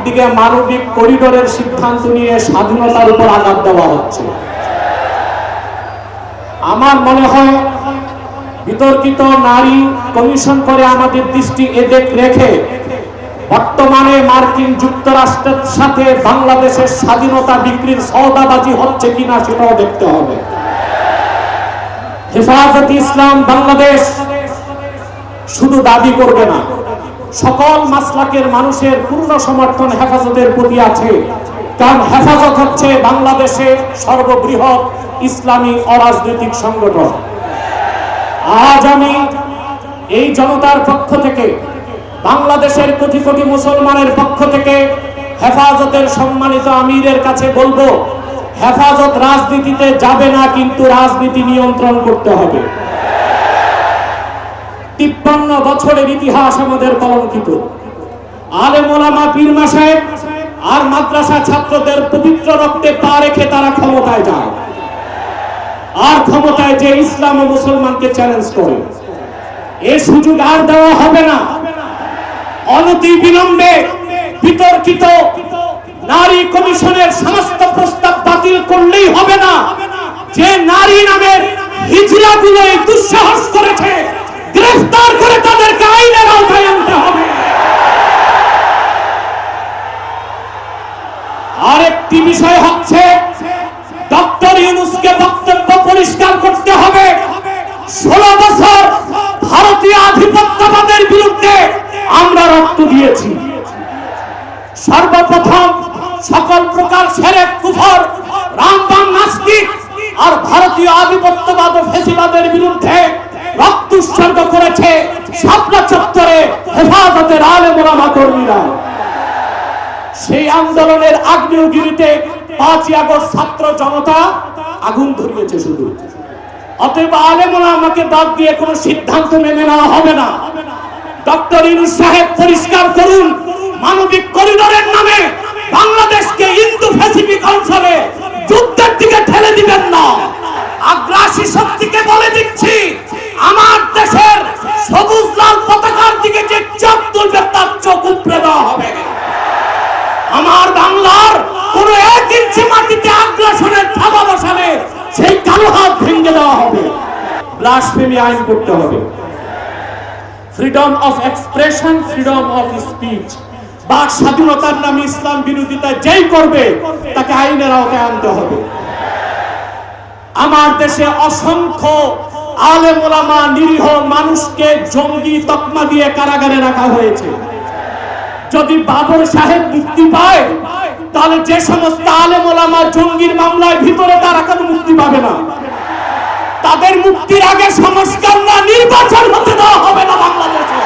দিকে মানবিক করিডোরের সিদ্ধান্ত নিয়ে স্বাধীনতার উপর আঘাত দেওয়া হচ্ছে। আমার মনে হয় বিতর্কিত নারী কমিশন করে আমাদের দৃষ্টি এদিক রেখে বর্তমানে মার্কিন যুক্তরাষ্ট্রের সাথে বাংলাদেশের স্বাধীনতা বিক্রির সওদাবাজি হচ্ছে কিনা সেটাও দেখতে হবে। হেফাজতে ইসলাম বাংলাদেশ শুধু দাবি করবে না, সকল মাসলাকের মানুষের পূর্ণ সমর্থন হেফাজতের প্রতি আছে, কারণ হেফাজত হচ্ছে বাংলাদেশে সর্ববৃহৎ ইসলামী অরাজনৈতিক সংগঠন। আজ আমি এই জনতার পক্ষ থেকে, বাংলাদেশের কোটি কোটি মুসলমানের পক্ষ থেকে হেফাজতের সম্মানিত আমিরের কাছে বলবো, হেফাজত রাজনীতিতে যাবে না, কিন্তু রাজনীতি নিয়ন্ত্রণ করতে হবে। 53 বছরের ইতিহাস আমাদের কলঙ্কিত। আলেম ওলামা পীর মাশায়েখ আর মাদ্রাসা ছাত্রদের পবিত্র রক্তে পা রেখে তারা ক্ষমতায় যায়, আর ক্ষমতায় যে ইসলাম ও মুসলমানকে চ্যালেঞ্জ করে। এই সুযোগ আর দেওয়া হবে না। অনতি বিলম্বে বিতর্কিত নারী কমিশনের সমস্ত প্রস্তাব বাতিল করলেই হবে না। যে নারী নামের হিজড়াগুলো এই দুঃসাহস করেছে, গ্রেফতার করে তাদেরকে আইনের আওতায় আনতে হবে। আরেকটি বিষয় হচ্ছে, ডক্টর ইউনূসকে বক্তব্য পরিষ্কার করতে হবে। 16 বছর ভারতীয় আধিপত্যবাদের বিরুদ্ধে আমরা রক্ত দিয়েছি। সর্বপ্রথম সকল প্রকার শিরক, কুফর, রামবাম, নাস্তিক আর ভারতীয় আধিপত্যবাদ ও ফ্যাসিবাদের বিরুদ্ধে রক্ত উৎসর্গ করেছে শাপলা চত্বরে হেফাজতের আলেম ওলামা কর্মীরা। সেই আন্দোলনের আগ্নেয়গিরিতে 5ই আগস্ট ছাত্র জনতা আগুন ধরিয়েছে শুধু। অতএব আলেম ওলামাকে বাদ দিয়ে কোনো সিদ্ধান্ত মেনে নেওয়া হবে না। ডক্টর ইউনূস সাহেব পরিষ্কার করুন, মানবিক করিডোরের নামে বাংলাদেশকে ইন্দো প্যাসিফিক অঞ্চলে যুদ্ধের দিকে ঠেলে দিবেন না। আগ্রাসী শক্তিকে বলে দিচ্ছি, আমার দেশের সবুজ লাল পতাকার দিকে যে চোখ তুলবে তার চোখ উপড়ে দেওয়া হবে। আমার বাংলার কোন 1 ইঞ্চি মাটিতে আগ্রাসনের থাবা বসালে সেই কালো হাত ভেঙে দেওয়া হবে। ব্লাসফেমি আইন করতে হবে। Freedom of expression, freedom of speech, বাক স্বাধীনতার নামে ইসলাম বিরোধিতা যেই করবে তাকে আইনের আওতায় আনতে হবে। আমার দেশে অসংখ্য আলেম ওলামা, নিরীহ মানুষকে জঙ্গি তকমা দিয়ে কারাগারে রাখা হয়েছে। যদি বাবর সাহেব মুক্তি পায়, তাহলে যে সমস্ত আলেম ওলামা জঙ্গির মামলায় ভিতরে, তারা কেন মুক্তি পাবে না? তাদের মুক্তির আগে সংস্কার না নির্বাচন হতে দেওয়া হবে না বাংলাদেশে।